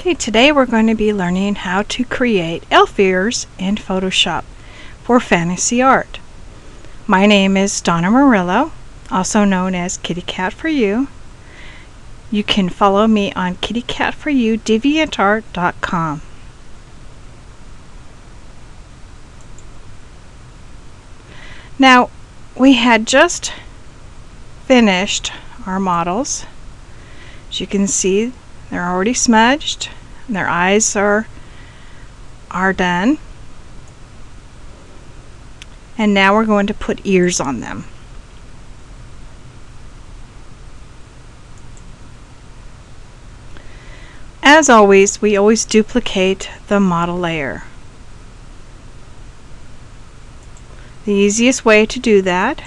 Okay, today we're going to be learning how to create elf ears in Photoshop for fantasy art. My name is Donna Murillo, also known as Kitty Cat For You. You can follow me on kittycatforyou.deviantart.com. Now, we had just finished our models. As you can see, they're already smudged, and their eyes are done. And now we're going to put ears on them. As always, we always duplicate the model layer. The easiest way to do that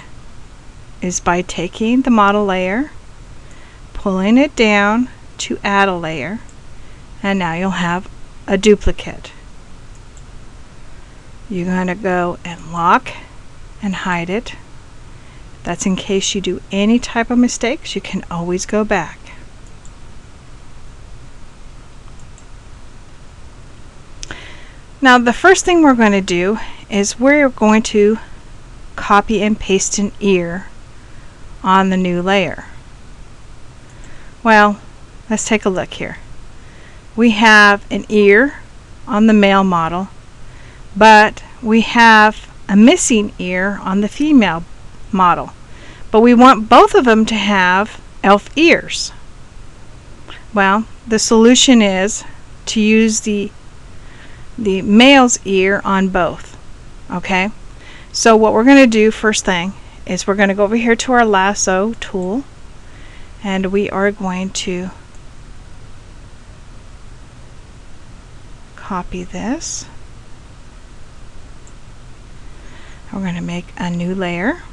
is by taking the model layer, pulling it down to add a layer, and now you'll have a duplicate. You're going to go and lock and hide it. That's in case you do any type of mistakes. You can always go back. Now the first thing we're going to do is we're going to copy and paste an ear on the new layer. Well, let's take a look here. We have an ear on the male model, but we have a missing ear on the female model. But we want both of them to have elf ears. Well, the solution is to use the male's ear on both. Okay? So what we're going to do first thing is we're going to go over here to our lasso tool, and we are going to copy this. We're going to make a new layer.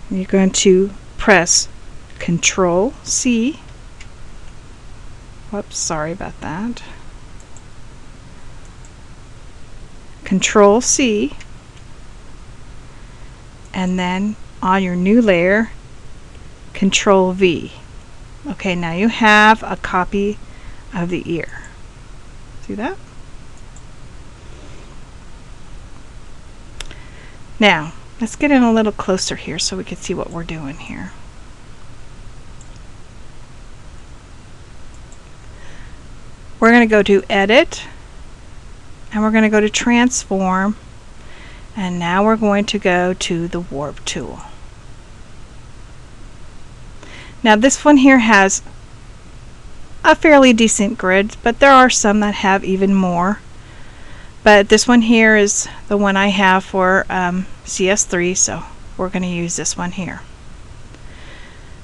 You're going to press Control C. Whoops, sorry about that. Control C, and then on your new layer, Control V. Okay, now you have a copy of the ear. See that? Now, let's get in a little closer here so we can see what we're doing here. We're going to go to Edit, and we're going to go to Transform, and now we're going to go to the Warp tool. Now this one here has a fairly decent grid, but there are some that have even more. But this one here is the one I have for CS3, so we're going to use this one here.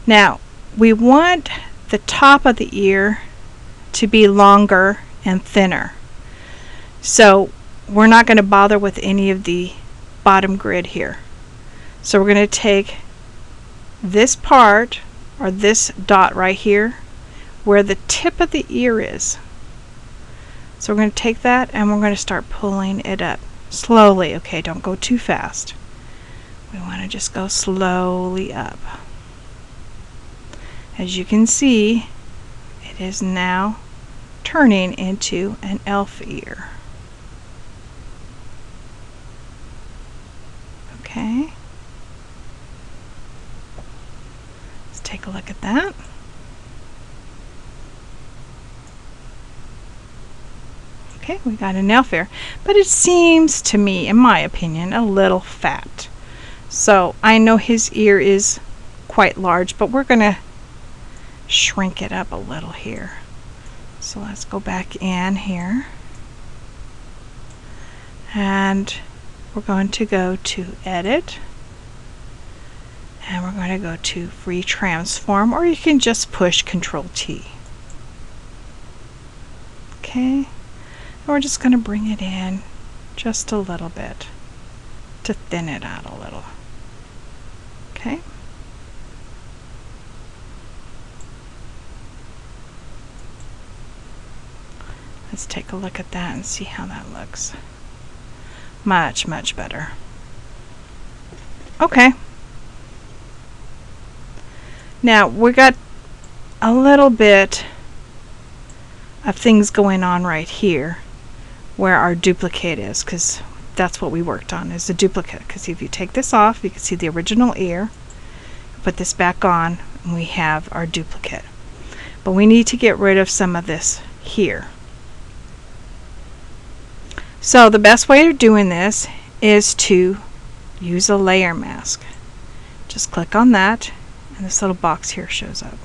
Now, we want the top of the ear to be longer and thinner. So we're not going to bother with any of the bottom grid here. So we're going to take this part, or this dot right here, where the tip of the ear is. So we're going to take that and we're going to start pulling it up slowly. Okay, don't go too fast. We want to just go slowly up. As you can see, it is now turning into an elf ear. Okay. Let's take a look at that. Okay, we got an elf ear, but it seems to me, in my opinion, a little fat. So I know his ear is quite large, but we're going to shrink it up a little here. So let's go back in here, and we're going to go to Edit, and we're going to go to Free Transform, or you can just push Control T. Okay. We're just going to bring it in just a little bit to thin it out a little. Okay. Let's take a look at that and see how that looks. Much, much better. Okay. Now we got a little bit of things going on right here where our duplicate is, because that's what we worked on, is the duplicate. Because if you take this off, you can see the original ear. Put this back on, and we have our duplicate. But we need to get rid of some of this here. So the best way of doing this is to use a layer mask. Just click on that, and this little box here shows up.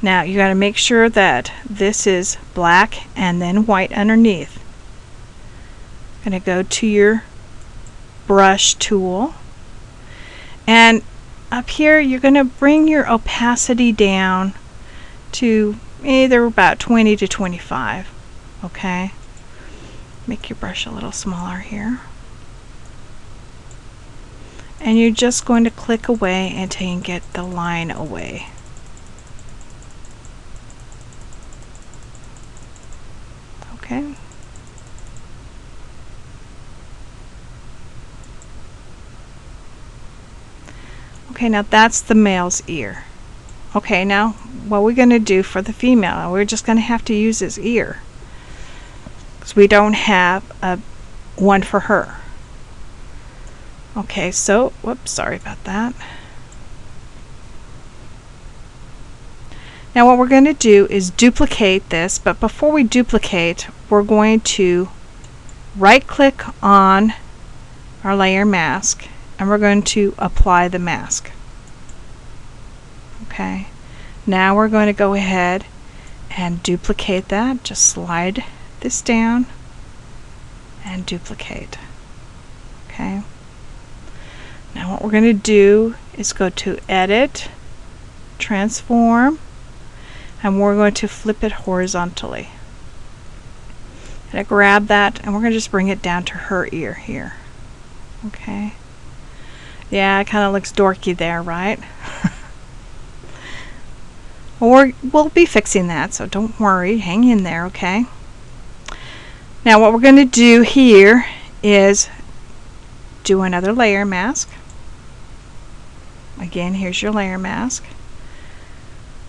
Now you got to make sure that this is black and then white underneath. I'm going to go to your brush tool, and up here you're going to bring your opacity down to either about 20 to 25. Okay, make your brush a little smaller here, and you're just going to click away until you can get the line away. Okay. Okay, now that's the male's ear. Okay, now what we're going to do for the female, we're just going to have to use his ear, because we don't have one for her. Okay, so, whoops, sorry about that. Now what we're going to do is duplicate this, but before we duplicate, we're going to right click on our layer mask, and we're going to apply the mask. Okay, now we're going to go ahead and duplicate that. Just slide this down and duplicate. Okay, now what we're going to do is go to Edit, Transform, and we're going to flip it horizontally. I'm going to grab that, and we're going to just bring it down to her ear here. Okay, yeah, it kind of looks dorky there, right? We'll be fixing that, so don't worry, hang in there. Okay, now what we're going to do here is do another layer mask. Again, here's your layer mask.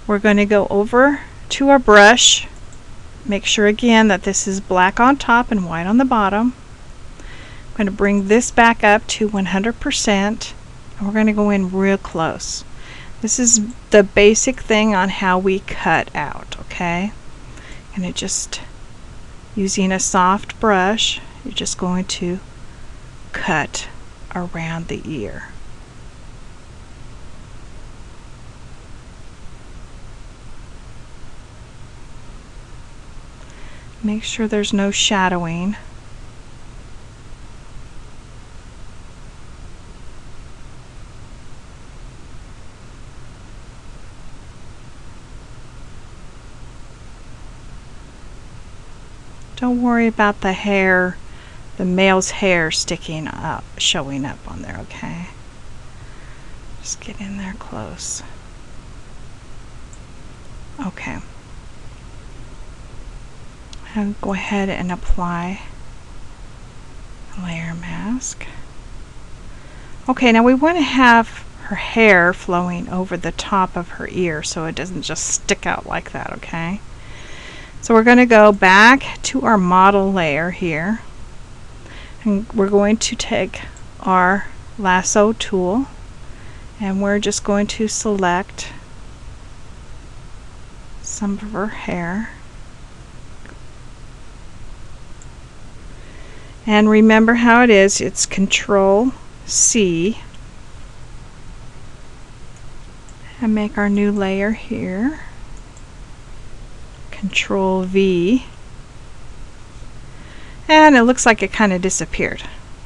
We're going to go over to our brush, make sure again that this is black on top and white on the bottom. I'm going to bring this back up to 100%, and we're going to go in real close. This is the basic thing on how we cut out. Okay, and it just, using a soft brush, you're just going to cut around the ear. Make sure there's no shadowing. Don't worry about the hair, the male's hair sticking up, showing up on there, okay? Just get in there close. Okay. And go ahead and apply a layer mask. Okay, now we want to have her hair flowing over the top of her ear so it doesn't just stick out like that, okay? So we're going to go back to our model layer here, and we're going to take our lasso tool, and we're just going to select some of her hair. And remember how it is, it's Control C, and make our new layer here. Control V, and it looks like it kind of disappeared.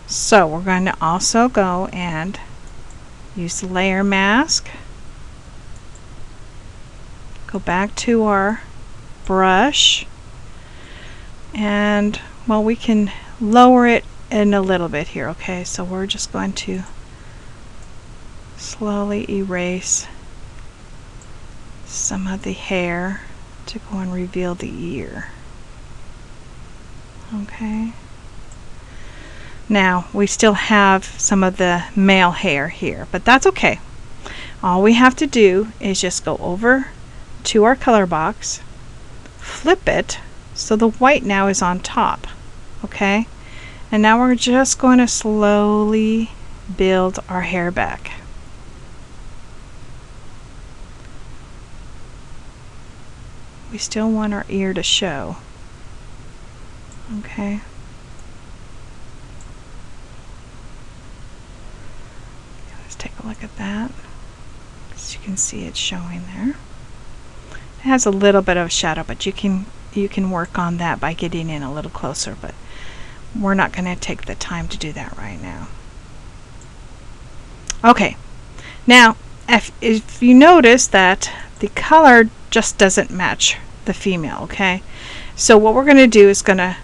So we're going to also go and use the layer mask, go back to our brush, and well, we can lower it in a little bit here. Okay, so we're just going to slowly erase some of the hair to go and reveal the ear. Okay, now we still have some of the male hair here, but that's okay. All we have to do is just go over to our color box, flip it so the white now is on top. Okay? And now we're just going to slowly build our hair back. We still want our ear to show. Okay. Let's take a look at that. As you can see, it's showing there. It has a little bit of shadow, but you can work on that by getting in a little closer, but we're not going to take the time to do that right now. Okay. Now, if you notice that the color just doesn't match the female, okay? So what we're going to do is going to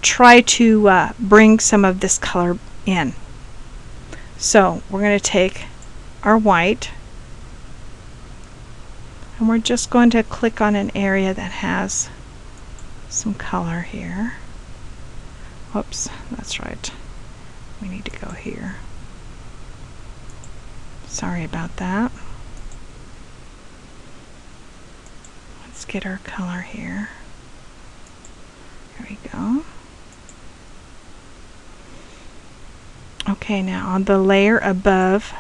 try to bring some of this color in. So we're going to take our white and we're just going to click on an area that has some color here. Whoops, that's right. We need to go here. Sorry about that. Let's get our color here. There we go. Okay, now on the layer above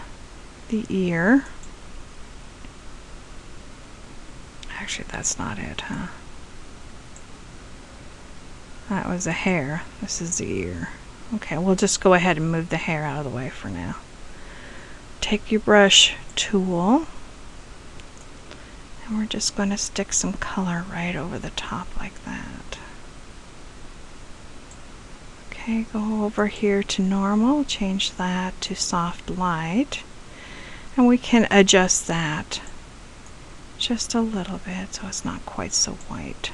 the ear. Actually, that's not it, huh? That was a hair. This is the ear. Okay, we'll just go ahead and move the hair out of the way for now. Take your brush tool and we're just going to stick some color right over the top like that. Okay, go over here to normal, change that to soft light, and we can adjust that just a little bit so it's not quite so white.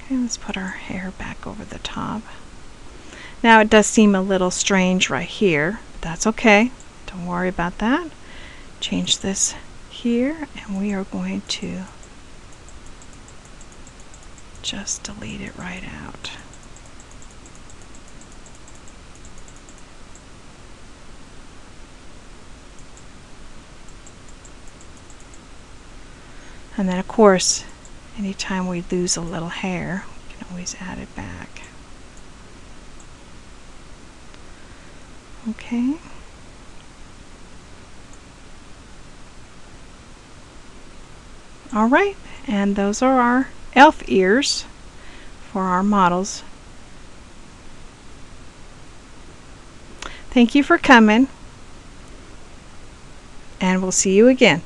Okay, let's put our hair back over the top. Now it does seem a little strange right here, but that's okay. Don't worry about that. Change this here and we are going to just delete it right out. And then of course, anytime we lose a little hair, we can always add it back. Okay. Alright, and those are our elf ears for our models. Thank you for coming, and we'll see you again.